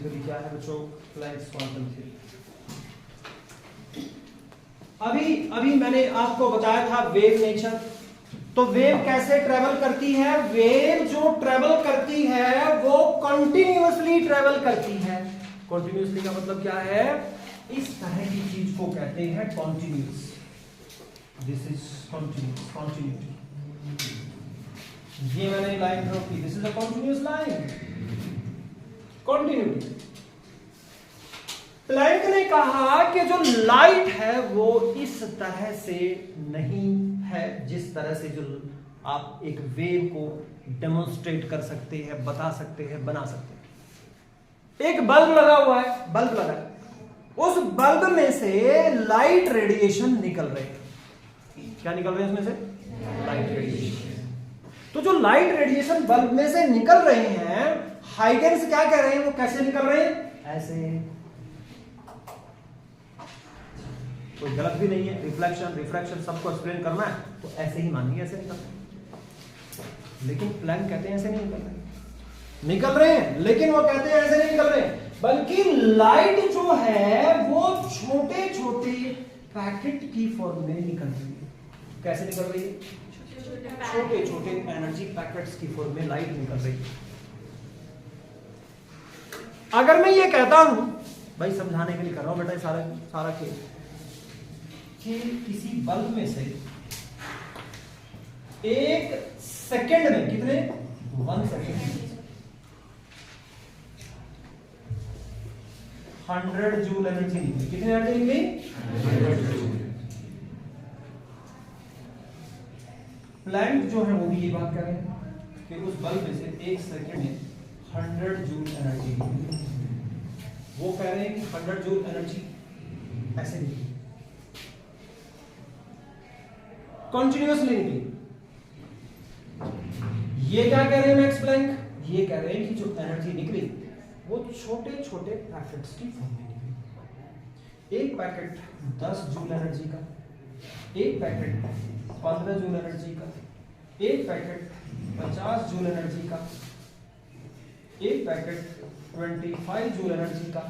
Theory क्या है बच्चों? Planck's quantum theory. अभी मैंने आपको बताया था वेव नेचर। तो वेव कैसे ट्रेवल करती है? वेव जो ट्रेवल करती है वो कंटिन्यूअसली ट्रेवल करती है। कंटिन्यूअसली का मतलब क्या है? इस तरह की चीज को कहते हैं continuous. This is continuous, continuity. ये मैंने लाइन ड्रॉ की, this is a continuous line, continuity. Planck ने कहा कि जो लाइट है वो इस तरह से नहीं है जिस तरह से जो आप एक वेव को डेमोन्स्ट्रेट कर सकते हैं, बता सकते हैं, बना सकते हैं। एक बल्ब लगा हुआ है, बल्ब लगा है, उस बल्ब में से लाइट रेडिएशन निकल रहे हैं। क्या निकल रहे हैं उसमें से? Light radiation. तो जो लाइट रेडिएशन बल्ब में से निकल रहे हैं, हाइगेंस क्या कह रहे हैं? वो कैसे निकल रहे हैं? ऐसे। कोई गलत भी नहीं है, रिफ्लेक्शन रिफ्रैक्शन सबको एक्सप्लेन करना है तो ऐसे ही मानिए, ऐसे निकल रहे हैं। लेकिन प्लैंक कहते हैं ऐसे नहीं निकल रहे, निकल रहे हैं, लेकिन वो कहते हैं ऐसे नहीं निकल रहे, बल्कि लाइट जो है वो छोटे छोटे पैकेट की फॉर्म में निकल रही है। कैसे निकल रही है? छोटे छोटे एनर्जी पैकेट्स की फॉर्म में लाइट निकल रही है। अगर मैं ये कहता हूं, भाई समझाने के लिए कर रहा हूं बेटा, सारा खेल, कि किसी बल्ब में से एक सेकंड में कितने 1 सेकंड 100 जूल एनर्जी निकली। कितनी एनर्जी निकली? 100 जूल। प्लैंक जो है वो भी ये बात कह रहे हैं कि उस बल्ब में से एक सेकंड में 100 जूल एनर्जी निकली। वो कह रहे हैं कि 100 जूल एनर्जी ऐसे निकली, कंटिन्यूअसली निकली। ये क्या कह रहे हैं मैक्स प्लैंक? ये कह रहे हैं कि जो एनर्जी निकली वो छोटे छोटे पैकेट्स की फॉर्म में निकली। एक पैकेट 10 जूल एनर्जी का, एक पैकेट 15 जूल एनर्जी का, एक पैकेट 50 जूल एनर्जी का, एक पैकेट 25 जूल एनर्जी का,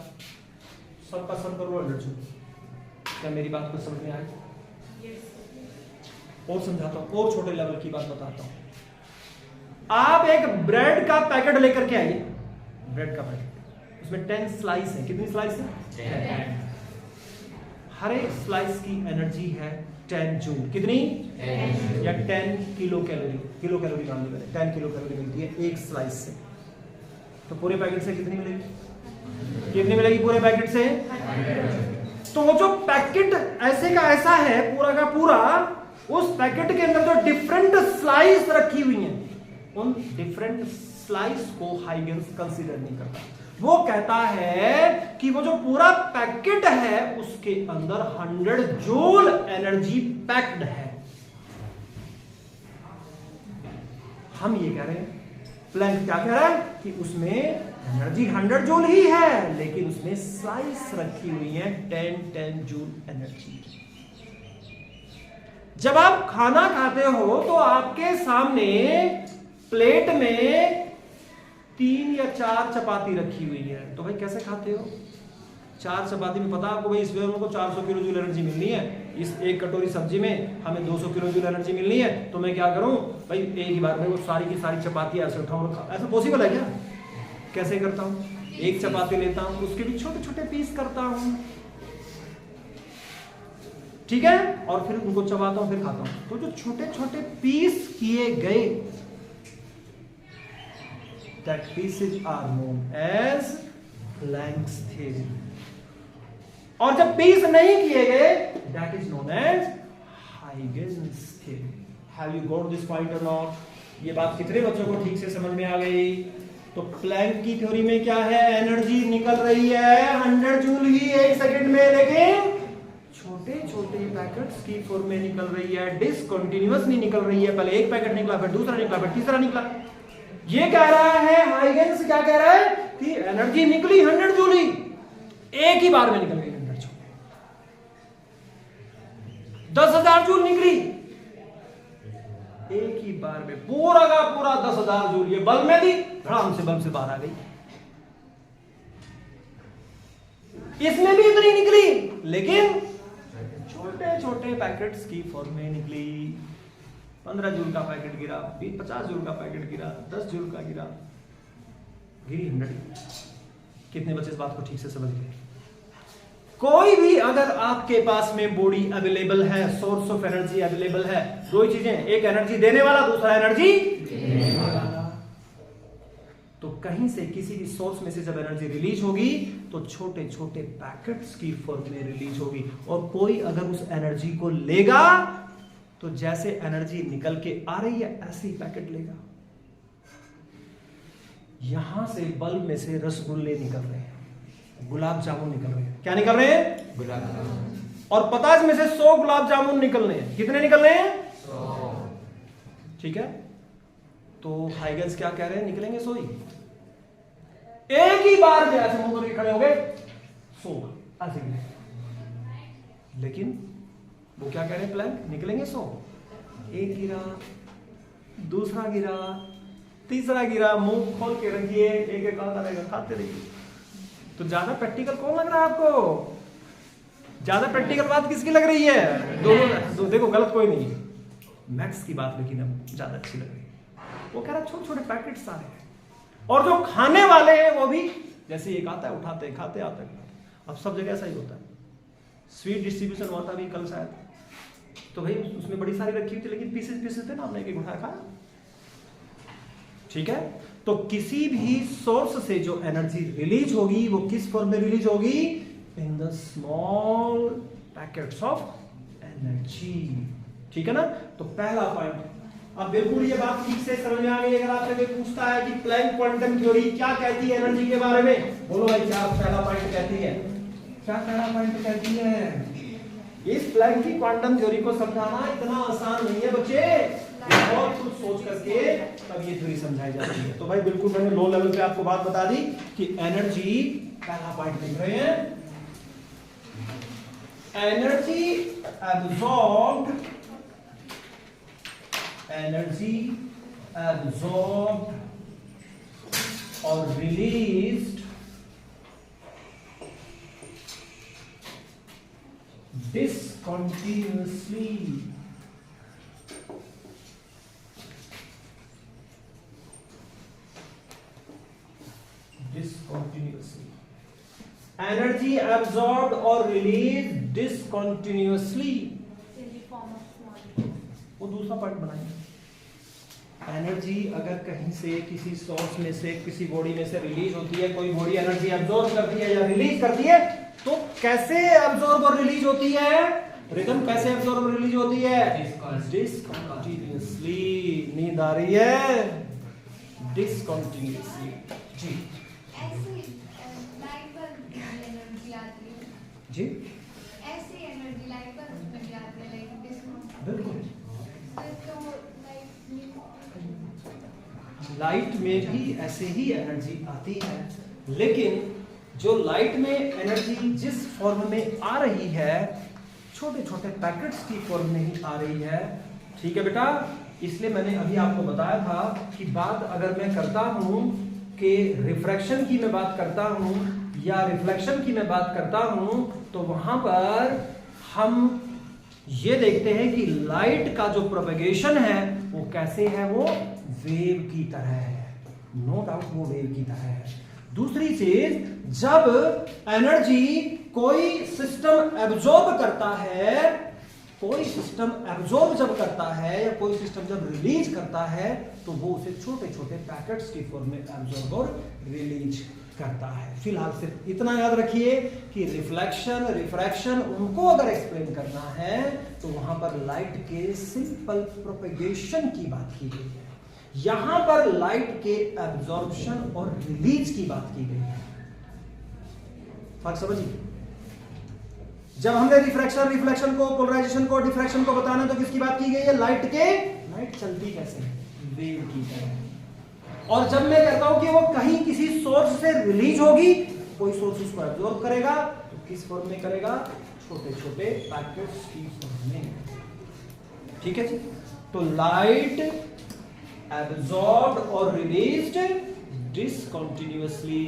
सबका सब करो 100 जूल। क्या मेरी बात को समझ में आई? और समझाता हूं, और छोटे लेवल की बात बताता हूं। आप एक ब्रेड का पैकेट लेकर के आइए, ब्रेड का पैकेट, उसमें 10 स्लाइस है। कितनी स्लाइस है? 10। हर एक स्लाइस की एनर्जी है 10 जूल। कितनी? 10 या 10 किलो कैलोरी। किलो कैलोरी मान लीजिए, 10 किलो कैलोरी मिलती है एक स्लाइस से। तो पूरे पैकेट से कितनी मिलेगी? कितनी मिलेगी पूरे पैकेट से? 100। तो वो जो पैकेट ऐसे का ऐसा है पूरा का पूरा, उस पैकेट के अंदर जो डिफरेंट स्लाइस रखी हुई हैं, उन डिफरेंट स्लाइस को हाइगेंस कंसीडर नहीं करता। वो कहता है कि वो जो पूरा पैकेट है उसके अंदर 100 जूल एनर्जी पैक्ड है। हम ये कह रहे हैं, प्लैंक क्या कह रहा है कि उसमें एनर्जी 100 जूल ही है, लेकिन उसमें स्लाइस रखी हुई है 10 जूल एनर्जी। जब आप खाना खाते हो तो आपके सामने प्लेट में 3 या 4 चपाती रखी हुई है, तो भाई कैसे खाते हो? 4 चपाती में पता आपको भाई इसमें हमको 400 किलो जूल एनर्जी मिलनी है, इस एक कटोरी सब्जी में हमें 200 किलो जूल एनर्जी मिलनी है, तो मैं क्या करूं भाई, एक ही बार में वो सारी की सारी चपाती ऐसे उठाऊं। ऐसा पॉसिबल है क्या? कैसे करता हूं? एक चपाती लेता हूं, उसके भी छोटे छोटे पीस करता हूं, ठीक है, और फिर उनको चबाता हूं, फिर खाता हूं। तो जो छोटे छोटे पीस किए गए, that pieces are known as Planck's theory, और जब पीस नहीं किए गए, that is known as Huygens theory. Have you got this point or not? ये बात कितने बच्चों को ठीक से समझ में आ गई? तो प्लैंक की थ्योरी में क्या है? एनर्जी निकल रही है 100 जूल ही एक सेकंड में, लेकिन छोटे छोटे पैकेट्स की फॉर्म में निकल रही है, डिसकंटिन्यूअसली निकल रही है। पहले एक पैकेट निकला, फिर दूसरा निकला, फिर तीसरा निकला। ये कह रहा है हाइगेंस, क्या कह रहा है कि एनर्जी निकली 100 जूल ही, एक ही बार में निकल गई 100 जूल। 10,000 जूल निकली एक ही बार में, पूरा का पूरा 10,000 जूल ये बल्ब में थी, धड़ाम से बल्ब से बाहर आ गई। इसमें भी इतनी निकली, लेकिन छोटे छोटे पैकेट्स की फॉर्म में निकली। 15 जूल का पैकेट गिरा, 50 जूल का पैकेट गिरा, 10 जूल का गिरा, गिरी 100। कितने बच्चे इस बात को ठीक से समझ गए? कोई भी अगर आपके पास में बॉडी अवेलेबल है, सोर्स ऑफ एनर्जी अवेलेबल है, दो ही चीजें, एक एनर्जी देने वाला, दूसरा एनर्जी लेने वाला। तो कहीं से किसी भी सोर्स में से जब एनर्जी रिलीज होगी तो छोटे छोटे पैकेट्स की फॉर्म में रिलीज होगी, और कोई अगर उस एनर्जी को लेगा तो जैसे एनर्जी निकल के आ रही है ऐसे ही पैकेट लेगा। यहां से बल्ब में से रसगुल्ले निकल रहे हैं, गुलाब जामुन निकल रहे हैं। क्या निकल रहे हैं? गुलाब जामुन। और 50 में से 100 गुलाब जामुन निकल रहे हैं। कितने निकल रहे हैं? 100। ठीक है, तो हाइगन्स क्या कह रहे हैं? निकलेंगे 100 ही। एक ही बार में ऐसे मुंह करके खड़े हो गए 100 ऐसे। लेकिन वो क्या कह रहे हैं? प्लैंक निकलेंगे 100। एक गिरा, दूसरा गिरा, तीसरा गिरा, मुंह खोल के रखिए, एक एक आता रहेगा, खाते रहिए। तो ज्यादा प्रैक्टिकल कौन लग रहा है आपको? ज्यादा प्रैक्टिकल बात किसकी लग रही है? दोनों। देखो गलत कोई नहीं, मैथ्स की बात लेकिन अब ज्यादा अच्छी लग रही है। वो कह रहा है छोटे छोटे पैकेट्स आ रहे हैं, और जो खाने वाले हैं वो भी जैसे एक आता है उठाते हैं, खाते आते हैं। अब सब जगह ऐसा ही होता है। स्वीट डिस्ट्रीब्यूशन हुआ था अभी कल शायद, तो भाई उसमें बड़ी सारी रखी हुई थी, लेकिन पीसेस पीसेस थे ना, हमने एक उठाया खाया। ठीक है, तो किसी भी सोर्स से जो एनर्जी रिलीज होगी वो किस फॉर्म में रिलीज होगी? In the small packets of energy. ठीक है ना? तो पहला पॉइंट, अब बिल्कुल ये बात ठीक से समझ में आ गई। अगर आपसे कोई पूछता है कि प्लैंक क्वांटम थ्योरी क्या कहती है एनर्जी के बारे में, बोलो भाई क्या पहला पॉइंट कहती है? क्या पहला पॉइंट कहती है? इस प्लैंक की क्वांटम थ्योरी को समझाना इतना आसान नहीं है बच्चे, बहुत कुछ सोच करके तब ये थ्योरी समझाई जाती है। तो भाई बिल्कुल मैंने लो लेवल पे आपको बात बता दी कि एनर्जी, पहला पॉइंट लिख रहे हैं, एनर्जी एब्सॉर्ब्ड, एनर्जी एब्सॉर्ब्ड और released discontinuously energy absorbed or released discontinuously। वो दूसरा पॉइंट बनाएंगे। एनर्जी अगर कहीं से किसी सोर्स में से किसी बॉडी में से रिलीज होती है, कोई बॉडी एनर्जी एब्जॉर्ब करती है या रिलीज करती है, तो कैसे एब्जॉर्ब और रिलीज होती है? रिदम कैसे एब्जॉर्ब और रिलीज होती है? डिसकंटिन्यूअसली। नींद आ रही है? डिसकंटिन्यूअसली। जी ऐसी लाइट बल्ब एनर्जी आती है जी, ऐसी एनर्जी लाइट बल्ब में भी आती है, लेकिन डिस्कॉन्टिन्यूअस बिल्कुल। तो लाइट में भी ऐसे ही एनर्जी आती है, लेकिन जो लाइट में एनर्जी जिस फॉर्म में आ रही है, छोटे छोटे पैकेट्स की फॉर्म में ही आ रही है। ठीक है बेटा, इसलिए मैंने अभी आपको बताया था कि बात अगर मैं करता हूं कि रिफ्रैक्शन की मैं बात करता हूं या रिफ्लेक्शन की मैं बात करता हूं, तो वहां पर हम ये देखते हैं कि लाइट का जो प्रोपेगेशन है वो कैसे है? वो वेव की तरह है, नो डाउट वो वेव की तरह है। दूसरी चीज, जब एनर्जी कोई सिस्टम एब्जॉर्ब करता है, कोई सिस्टम एब्जॉर्ब जब करता है या कोई सिस्टम जब रिलीज करता है, तो वो उसे छोटे छोटे पैकेट्स की फॉर्म में एब्जॉर्ब और रिलीज करता है। फिलहाल सिर्फ इतना याद रखिए कि रिफ्लेक्शन, रिफ्रैक्शन, उनको अगर एक्सप्लेन करना है तो वहां पर लाइट के सिंपल प्रोपेगेशन की बात की गई है, यहां पर लाइट के एब्जॉर्प्शन और रिलीज की बात की गई है। फर्क समझिए। जब हमने रिफ्रैक्शन, रिफ्लेक्शन को, पोलराइजेशन को, डिफ्रैक्शन को बताना, तो किसकी बात की गई है? लाइट के। लाइट चलती कैसे है? वेव की तरह। और जब मैं कहता हूं कि वो कहीं किसी सोर्स से रिलीज होगी, कोई सोर्स उसको एब्जॉर्ब करेगा, तो किस फॉर्म में करेगा? छोटे छोटे पैकेट्स की फॉर्म में। ठीक है जी। तो लाइट एब्जॉर्ब्ड और रिलीज्ड डिसकंटिन्यूअसली।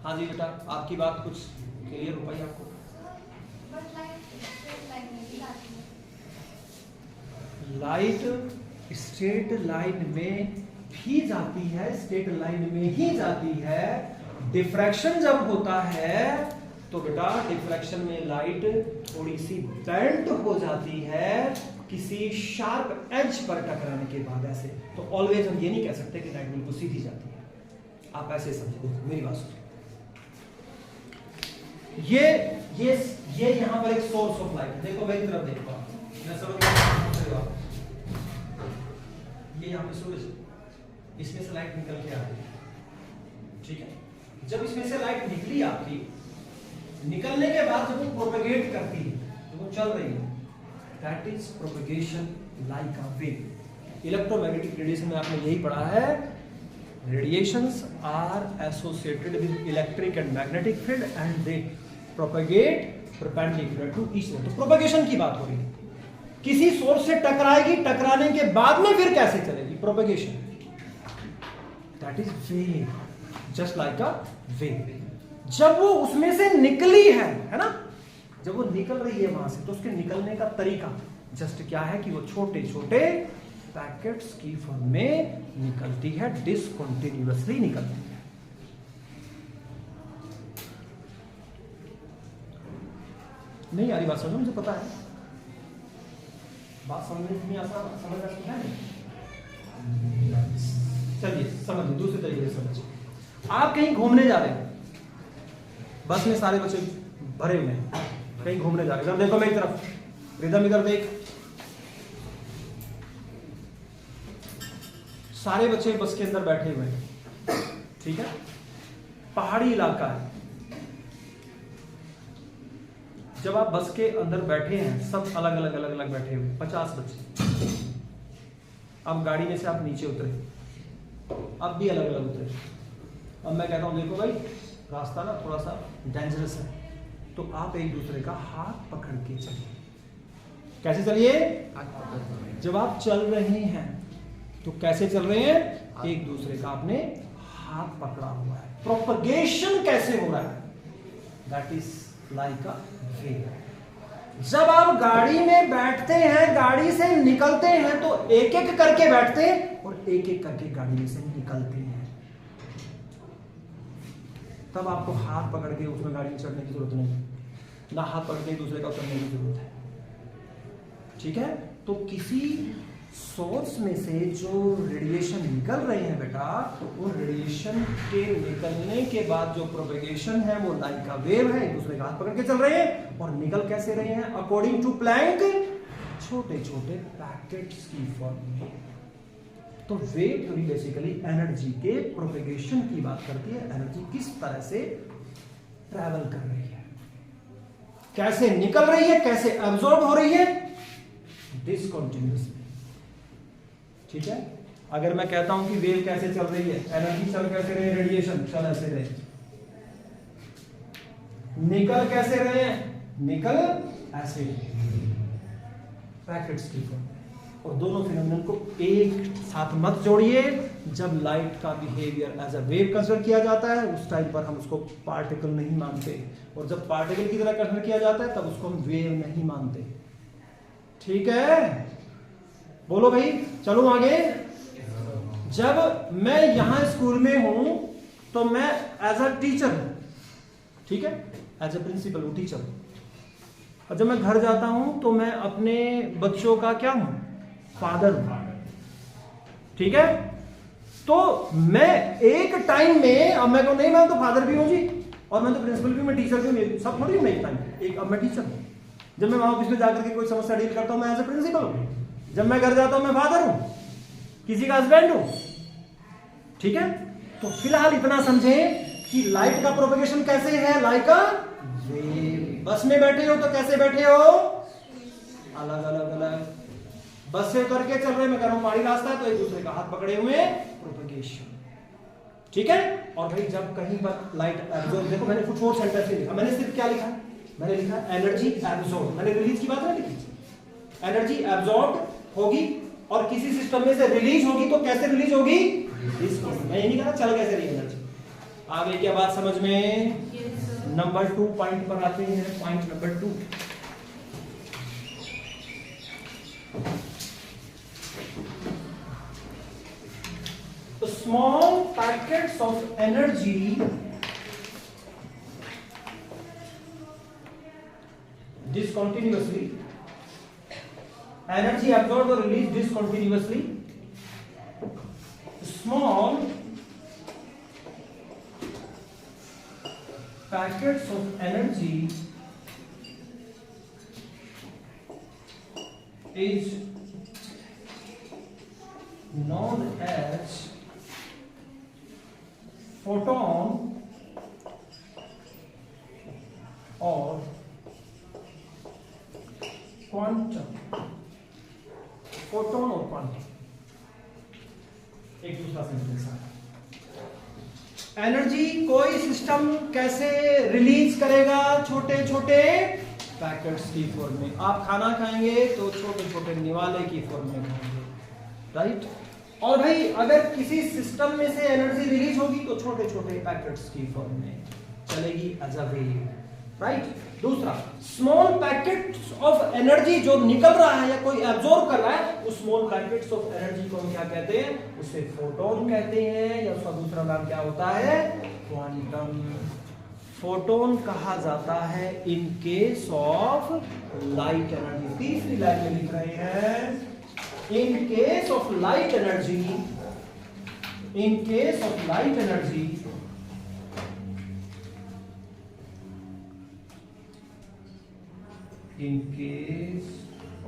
हाँ जी बेटा, आपकी बात कुछ क्लियर हो पाई आपको? बट लाइट स्ट्रेट लाइन में भी आती है। लाइट स्ट्रेट लाइन में भी जाती है, स्ट्रेट लाइन में ही जाती है। डिफ्रैक्शन जब होता है तो बेटा डिफ्रैक्शन में लाइट थोड़ी सी बेंट हो जाती है किसी शार्प एज पर टकराने के बाद ऐसे। तो ऑलवेज हम ये नहीं कह सकते कि लाइट बिल्कुल सीधी जाती है, आप ऐसे समझो, मेरी बात सुनो। ये यहां पर एक सोर्स ऑफ लाइट है, देखो मेरी तरफ देखो आप, मैं समझ गया। ये यहां पे सूरज, इसमें से लाइट निकल के आ रही है, ठीक है। जब इसमें से लाइट निकली आपकी, निकलने के बाद जब वो प्रोपेगेट करती है, जब वो चल रही है, that is propagation like a wave. Electromagnetic radiation में आपने यही पढ़ा है, radiations are associated with electric and magnetic field and they propagate perpendicular to each other. तो प्रोपेगेशन की बात हो रही है, किसी सोर्स से टकराएगी, टकराने के बाद में फिर कैसे चलेगी, propagation. That is wave, just like a wave. जब वो उसमें से निकली है ना, जब वो निकल रही है वहां से, तो उसके निकलने का तरीका जस्ट क्या है कि वो छोटे छोटे पैकेट्स की फॉर्म में निकलती है, डिसकंटिन्यूअसली निकलती है। नहीं यारी बात समझो, मुझे पता है, बात समझने में आसान, समझ सकता है। चलिए समझिए, दूसरे तरीके से समझिए। आप कहीं घूमने जा रहे हैं, बस में सारे बच्चे भरे हुए हैं, कहीं घूमने जा रहे हैं। इधर देखो मेरी तरफ, रिदम इधर देख, सारे बच्चे बस के अंदर बैठे हुए हैं, ठीक है। पहाड़ी इलाका है। जब आप बस के अंदर बैठे हैं, सब अलग अलग बैठे हुए, 50 बच्चे। अब गाड़ी में से आप नीचे उतरे, अब भी अलग अलग उतरे। अब मैं कहता हूं देखो भाई, रास्ता ना थोड़ा सा डेंजरस है, तो आप एक दूसरे का हाथ पकड़ के चलिए। कैसे चलिए? जब आप चल रहे हैं तो कैसे चल रहे हैं? एक दूसरे का आपने हाथ पकड़ा हुआ है। प्रोपगेशन कैसे हो रहा है? That is like a wave. जब आप गाड़ी में बैठते हैं, गाड़ी से निकलते हैं, तो एक एक करके बैठते हैं और एक एक करके गाड़ी में से निकलते हैं। तब आपको हाथ पकड़ के उसमें गाड़ी में चढ़ने की जरूरत नहीं, ना हाथ पकड़ के दूसरे का उतरने की जरूरत है, ठीक है। तो किसी सोर्स में से जो रेडिएशन निकल रहे हैं बेटा, वो रेडिएशन के निकलने के बाद जो प्रोपेगेशन है वो लाइक अ वेव है, एक दूसरे का हाथ पकड़ के चल रहे हैं। और निकल कैसे रहे हैं? अकॉर्डिंग टू प्लैंक, छोटे छोटे पैकेट्स की फॉर्म में। तो वेव थ्योरी बेसिकली एनर्जी के प्रोपेगेशन की बात करती है, एनर्जी किस तरह से ट्रैवल कर रही है, कैसे निकल रही है, कैसे एब्जॉर्ब हो रही है, डिसकंटिन्यूअसली, ठीक है। अगर मैं कहता हूं कि वेव कैसे चल रही है, एनर्जी चल कैसे रहे, रेडिएशन चल ऐसे रहे, निकल कैसे रहे हैं, निकल ऐसे पैकेट्स की फॉर्म। और दोनों फिनोमेनन को एक साथ मत जोड़िए। जब लाइट का behaviour as a wave consider किया जाता है, उस टाइम पर हम उसको पार्टिकल नहीं मानते, और जब पार्टिकल की तरह कंसिडर किया जाता है, तब उसको हम वेव नहीं मानते, ठीक है। बोलो भाई, चलो आगे। जब मैं यहां स्कूल में हूं तो मैं एज अ टीचर हूं, ठीक है, एज अ प्रिंसिपल हूं, टीचर हूं। और जब मैं घर जाता हूं तो मैं अपने बच्चों का क्या हूं? फादर हूं, ठीक है। तो मैं एक टाइम में, अब मैं नहीं, मैं तो फादर भी हूं जी, और मैं तो प्रिंसिपल भी, मैं टीचर भी हूं, सब थोड़ी हूं एक टाइम एक। अब मैं टीचर हूं, जब मैं वहां ऑफिस में जाकर के कोई समस्या डील करता हूं, मैं एज ए प्रिंसिपल हूं। जब मैं घर जाता हूं, मैं फादर हूं, किसी का हस्बैंड हूं, ठीक है। तो फिलहाल इतना समझें कि लाइट का प्रोपेगेशन कैसे है, लाइक अ वेव। बस में बैठे हो तो कैसे बैठे हो? अलग अलग। बस से उतर के चल रहे, मैं कह रहा हूं पहाड़ी रास्ता है, तो एक दूसरे का हाथ पकड़े हुए, प्रोपेगेशन, ठीक है। और भाई जब कहीं पर लाइट एब्जॉर्ब, देखो मैंने कुछ और सेंटेंस लिखा, मैंने सिर्फ क्या लिखा? मैंने लिखा एनर्जी एब्जॉर्ब, मैंने रिलीज की बात नहीं लिखी। एनर्जी एब्जॉर्ब होगी और किसी सिस्टम में से रिलीज होगी, तो कैसे रिलीज होगी? मैं ये नहीं कह रहा चल कैसे रही एनर्जी, आगे क्या बात समझ में? Yes, sir. नंबर 2 पॉइंट पर आते हैं। Point number 2, small packets of energy discontinuously, energy absorbed or released discontinuously, small packets of energy is known as photon or quantum. Photon और क्वांटम एक दूसरा सेंटेंस है। एनर्जी कोई सिस्टम कैसे release करेगा? छोटे छोटे पैकेट्स की फॉर्म में। आप खाना खाएंगे तो छोटे छोटे निवाले की फॉर्म में खाएंगे, राइट? और भाई अगर किसी सिस्टम में से एनर्जी रिलीज होगी तो छोटे छोटे पैकेट्स की फॉर्म में चलेगी एज अ वेव, राइट? दूसरा, स्मॉल पैकेट्स ऑफ एनर्जी जो निकल रहा है या कोई एब्जॉर्ब कर रहा है, उस स्मॉल पैकेट्स ऑफ एनर्जी को हम क्या कहते हैं? उसे फोटोन कहते हैं, या उसका दूसरा नाम क्या होता है? क्वांटम। फोटोन कहा जाता है in case of light energy. तीसरी लाइन में लिख रहे हैं, in case of light energy, in case of light energy, in case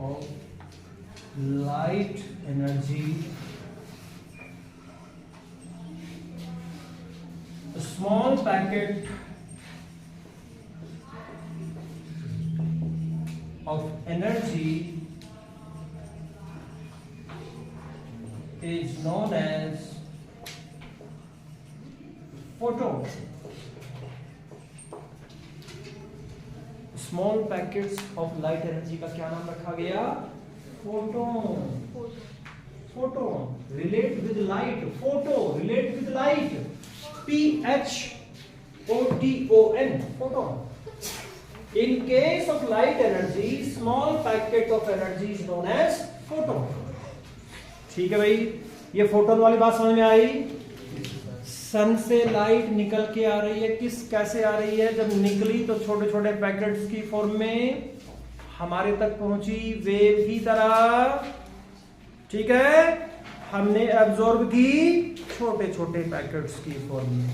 of light energy, a small packet of energy is known as photon. Small packets of light energy का क्या नाम रखा गया? Photon. Photon relate with light, photo relate with light, PHOTON, photon. In case of light energy, small packet of energy is known as photon. ठीक है भाई, ये photon वाली बात समझ में आई? सन से लाइट निकल के आ रही है, कैसे आ रही है? जब निकली तो छोटे छोटे पैकेट्स की फॉर्म में हमारे तक पहुंची वेव की तरह, ठीक है? हमने एब्जॉर्ब की छोटे छोटे पैकेट्स की फॉर्म में,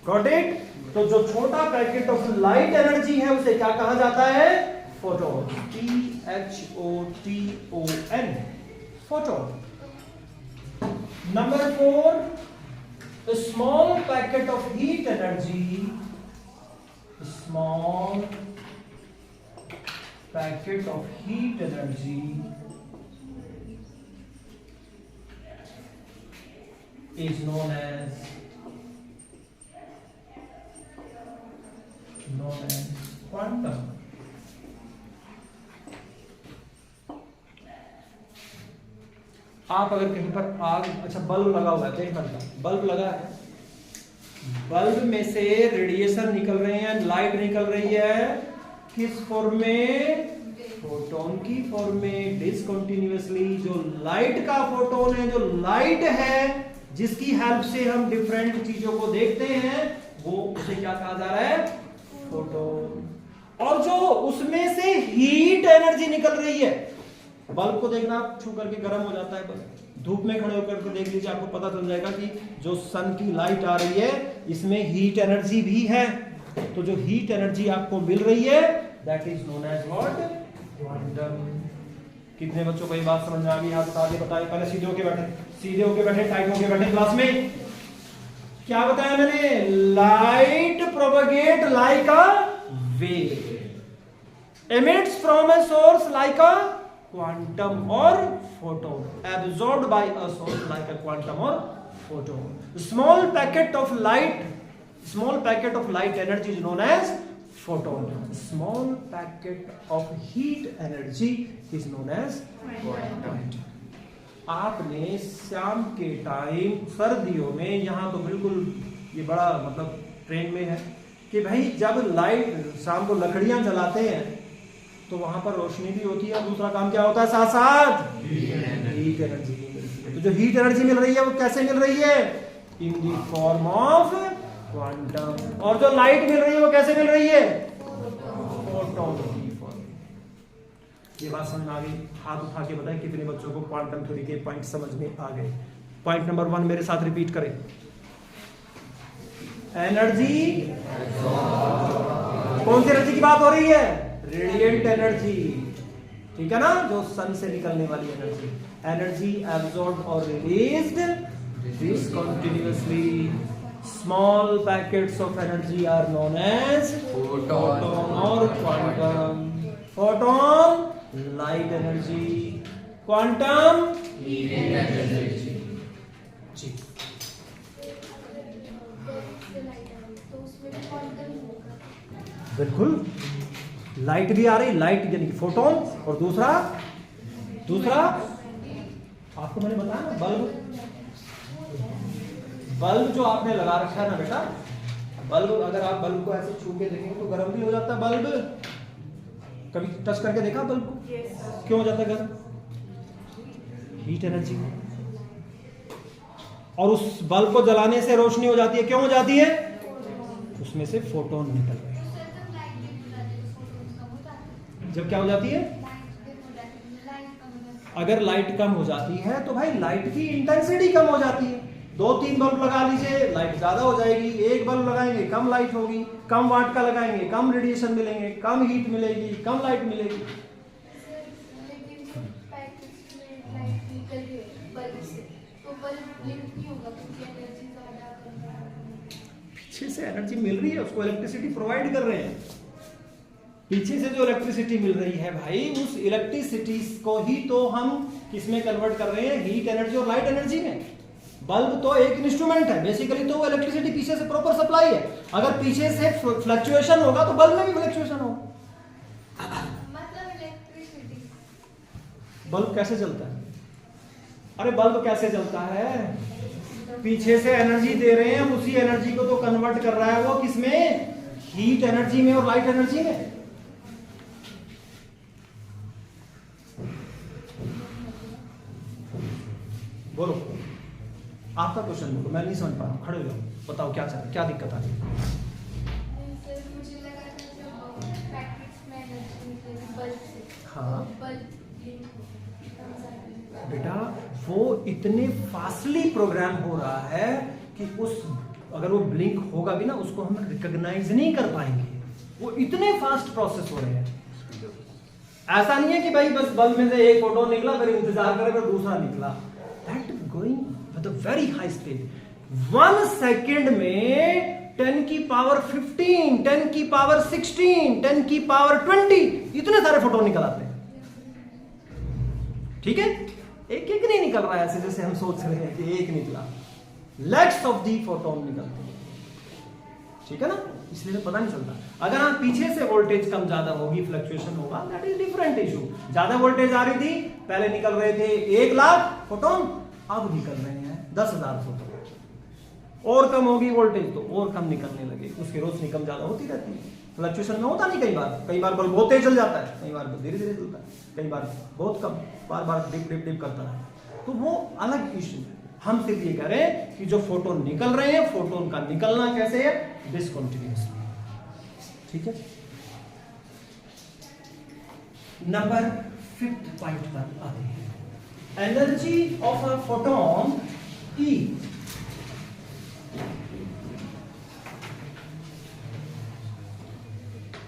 गॉट इट? तो जो छोटा पैकेट ऑफ लाइट एनर्जी है उसे क्या कहा जाता है? Photon, PHOTON, photon. Number 4, a small packet of heat energy, a small packet of heat energy is known as quantum. आप अगर कहीं पर आग, अच्छा बल्ब लगा हुआ है, कहीं पर बल्ब लगा है, बल्ब में से रेडिएशन निकल रहे हैं, लाइट निकल रही है, किस फॉर्म में? फोटोन की फॉर्म में, डिसकंटिन्यूअसली। जो लाइट का फोटोन है, जो लाइट है, जिसकी हेल्प से हम डिफरेंट चीजों को देखते हैं, वो उसे क्या कहा जा रहा है? फोटोन। और जो उसमें से हीट एनर्जी निकल रही है, बल्ब को देखना, आप छू करके गर्म हो जाता है बल्ब, धूप में खड़े होकर के देख लीजिए, आपको पता चल जाएगा कि जो सन की लाइट आ रही है इसमें हीट एनर्जी भी है। तो जो हीट एनर्जी आपको मिल रही है that is known as what? Quantum. कितने बच्चों को ये बात समझ में आ गई? हाथ आगे बताइए। पहले सीधे होके बैठे, सीधे होके बैठे, टाइट होके बैठे। क्लास में क्या बताया मैंने? Light propagate like a wave, emits from a source like a quantum or photon, absorbed by a source like a quantum or photon. Small packet of light energy is known as photon. Small packet of heat energy is known as quantum. आपने शाम के time सर्दियों में, यहाँ तो बिल्कुल ये बड़ा मतलब ट्रेंड में है कि भाई जब लाइट शाम को लकड़ियां जलाते हैं तो वहां पर रोशनी भी होती है और दूसरा काम क्या होता है साथ साथ हीट एनर्जी भी मिलती है। तो जो हीट एनर्जी मिल रही है वो कैसे मिल रही है? इन दी फॉर्म ऑफ क्वांटम। और जो लाइट मिल रही है वो कैसे मिल रही है? फोटॉन की फॉर्म। ये बात समझ में आ गई? हाथ उठा के बताएं कितने बच्चों को क्वांटम थ्योरी के पॉइंट समझ में आ गए। पॉइंट नंबर 1 मेरे साथ रिपीट करें। एनर्जी, कौन सी एनर्जी की बात हो रही है? रेडिएंट एनर्जी, ठीक है ना, जो सन से निकलने वाली एनर्जी। एनर्जी एब्जॉर्ब और released discontinuously. Small packets of energy are known as photon और quantum. Photon light energy, quantum heat energy. जी, तो उसमें भी क्वांटम होगा। बिल्कुल, लाइट भी आ रही, लाइट यानी कि फोटोन, और दूसरा आपको मैंने बताया ना बल्ब जो आपने लगा रखा है ना बेटा, बल्ब अगर आप बल्ब को ऐसे छू के देखेंगे तो गर्म भी हो जाता है बल्ब। कभी टच करके देखा बल्ब को? क्यों हो जाता है गर्म? Heat energy. और उस बल्ब को जलाने से रोशनी हो जाती है, क्यों हो जाती है? उसमें से फोटोन निकल रहे हैं। जब क्या हो जाती है? अगर लाइट कम हो जाती है तो भाई लाइट की इंटेंसिटी कम हो जाती है। 2-3 बल्ब लगा लीजिए, लाइट ज्यादा हो जाएगी। एक बल्ब लगाएंगे कम लाइट होगी, कम वाट का लगाएंगे कम रेडिएशन मिलेंगे, कम हीट मिलेगी, कम लाइट मिलेगी। लेकिन पैकेट्स में लाइट निकल रही है बल्ब से, तो बल्ब ब्लिंक नहीं होगा क्योंकि एनर्जी ज्यादा कम है। पीछे से एनर्जी मिल रही है, उसको इलेक्ट्रिसिटी प्रोवाइड कर रहे हैं। पीछे से जो इलेक्ट्रिसिटी मिल रही है भाई, उस इलेक्ट्रिसिटी को ही तो हम किसमें कन्वर्ट कर रहे हैं? हीट एनर्जी और लाइट एनर्जी में। बल्ब तो एक इंस्ट्रूमेंट है बेसिकली, तो वो इलेक्ट्रिसिटी पीछे से प्रॉपर सप्लाई है। अगर पीछे से फ्लक्चुएशन होगा तो बल्ब में भी फ्लक्चुएशन होगा। मतलब इलेक्ट्रिसिटी। बल्ब कैसे जलता है? अरे बल्ब कैसे जलता है? पीछे से एनर्जी दे रहे हैं, उसी एनर्जी को तो कन्वर्ट कर रहा है वो किसमें? हीट एनर्जी में और लाइट एनर्जी में। बोलो, आपका क्वेश्चन बोलो, मैं नहीं समझ पा रहा हूं। खड़े हो जाओ, बताओ क्या चाहिए, क्या दिक्कत आ रही है? सर मुझे लगा था जब पैकेट्स में एनर्जी निकलेगी बल्ब से, हाँ। बल्ब ब्लिंक होगा। बेटा वो इतने फास्टली प्रोग्राम हो रहा है कि उस अगर वो ब्लिंक होगा भी ना, उसको हम रिकॉग्नाइज नहीं कर पाएंगे। वो इतने फास्ट प्रोसेस हो रहे हैं। ऐसा नहीं है कि भाई बस बल्ब में से एक फोटोन निकला, फिर इंतजार करें फिर दूसरा निकला। That going with a very high speed. 1 second में 10 की पावर 15, 10 की पावर 16, 10 की पावर 20 इतने सारे फोटोन निकल आते हैं। ठीक है, एक एक नहीं निकल रहा है ऐसे जैसे हम सोच रहे हैं कि एक निकला। लैक्स ऑफ दी फोटोन निकलते हैं, ठीक है ना, इसलिए तो पता नहीं चलता। अगर आप पीछे से वोल्टेज कम ज्यादा होगी, फ्लक्चुएशन होगा, दैट इज डिफरेंट इशू। ज्यादा वोल्टेज आ रही थी, पहले निकल रहे थे 1 लाख फोटोन, अब निकल रहे हैं 10,000 फोटोन। और कम होगी वोल्टेज तो और कम निकलने लगे, उसकी रोशनी कम ज्यादा होती रहती है। फ्लक्चुएशन में होता नहीं, कई बार बल्ब बहुत तेज जल जाता है, कई बार धीरे धीरे जलता है, कई बार बहुत कम, बार बार डिप डिप डिप करता है। तो वो अलग इशू है। हम सिर्फ ये कह रहे हैं कि जो फोटोन निकल रहे हैं, फोटोन का निकलना कैसे है? डिस्कंटिन्यूअसली। ठीक है, नंबर 5 पॉइंट पर आते हैं। Energy of a photon E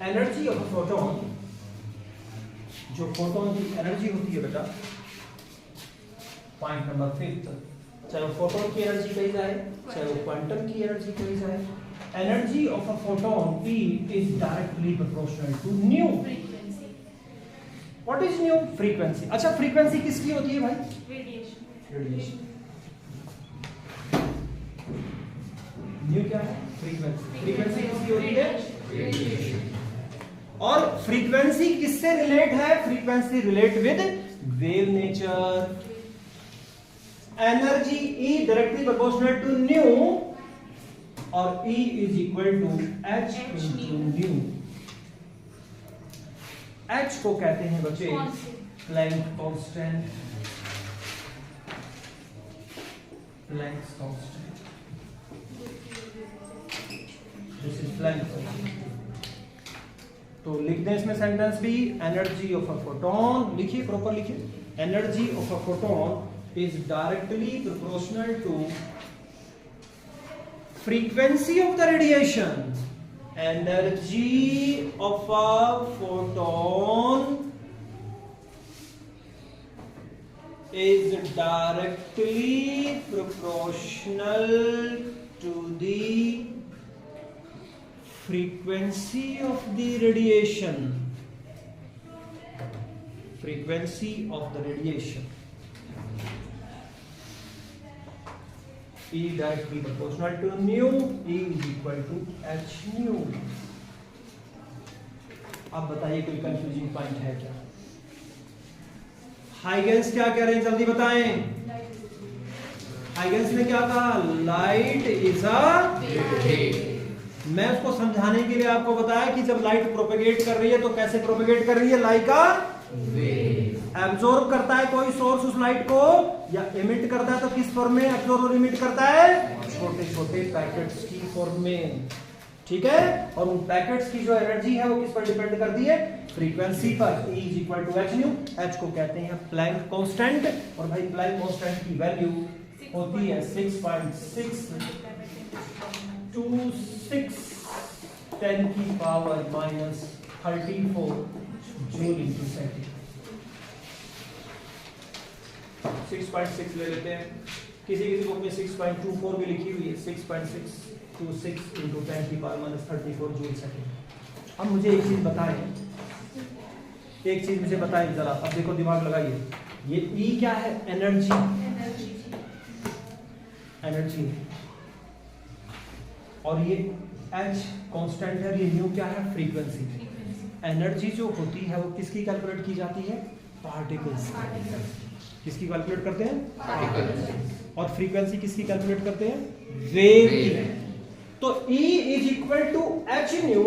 energy of a photon, जो फोटोन की एनर्जी होती है बेटा, पॉइंट नंबर 5, चाहे वो फोटोन की एनर्जी कही जाए, चाहे वो क्वांटम की एनर्जी कही जाए, energy of a photon P is directly proportional to nu frequency. What is nu? Frequency. अच्छा, फ्रीक्वेंसी किसकी होती है भाई? रेडिएशन। रेडिएशन। न्यू क्या है? फ्रीक्वेंसी। फ्रीक्वेंसी किसकी होती है? रेडिएशन। और फ्रीक्वेंसी किससे रिलेट है? Frequency relate with wave nature. Energy E directly proportional to nu और E is equal to H into nu. H को कहते हैं बच्चे Planck constant, Planck constant, this is Planck constant. तो लिख दें इसमें सेंटेंस भी, एनर्जी ऑफ अ फोटोन, लिखिए प्रॉपर लिखिए, energy of a photon is directly proportional to frequency of the radiation. Energy of a photon is directly proportional to the frequency of the radiation. Frequency of the radiation. E directly proportional to nu, E is equal to H nu. अब बताइए कोई confusing point है क्या? Huygens क्या कह रहे हैं, जल्दी बताएं। हाइगेंस ने क्या कहा? Light is a wave. मैं उसको समझाने के लिए आपको बताया कि जब लाइट प्रोपेगेट कर रही है तो कैसे प्रोपेगेट कर रही है, लाइक अ वेव। एब्जॉर्ब करता है कोई सोर्स उस लाइट को, या इमिट करता है तो किस फॉर्म में एब्जॉर्ब और इमिट करता है? छोटे छोटे पैकेट्स की फॉर्म में, ठीक है। और उन पैकेट्स की जो एनर्जी है वो किस पर डिपेंड करती है? फ्रीक्वेंसी पर। E is equal to H nu. H को कहते हैं प्लैंक कांस्टेंट, और भाई प्लैंक कांस्टेंट की वैल्यू होती है 6.626 10 की power minus 34 joule into second. 6.6 ले लेते हैं, किसी किसी बुक में 6.24 भी लिखी हुई है, 6.626 इंटू 10 की पावर माइनस 34 जूल सेकंड। अब मुझे एक चीज बताएं, एक चीज मुझे बताएं जरा, अब देखो दिमाग लगाइए, ये E क्या है? एनर्जी, एनर्जी, और ये H कांस्टेंट है, ये न्यू क्या है? फ्रीक्वेंसी। एनर्जी जो होती है वो किसकी कैलकुलेट की जाती है? पार्टिकल्स। किसकी कैलकुलेट करते हैं? पार्टिकल्स। और फ्रीक्वेंसी किसकी कैलकुलेट करते हैं? वेव की। तो E is equal to H nu,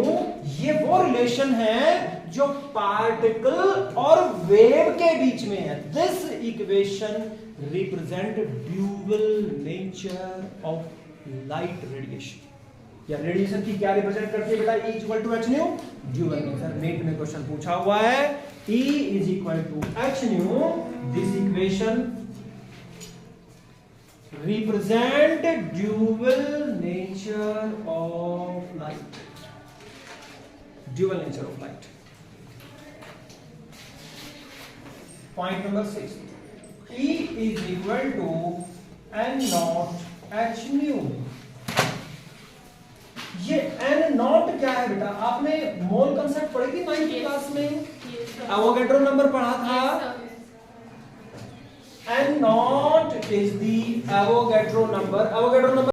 ये वो रिलेशन है जो पार्टिकल और वेव के बीच में है। This equation represent dual nature of light radiation. या रेडिएशन की क्या रिप्रेजेंट करती है बेटा? E equal to H nu, dual nature. NET में क्वेश्चन पूछा हुआ है, E is equal to H nu, this equation represent dual nature of light. Dual nature of light. Point number 6. E is equal to n naught H nu. ये n not क्या है बेटा? आपने मोल concept पढ़ी थी 9th क्लास में, Avogadro number पढ़ा था। N naught is the Avogadro number. Avogadro number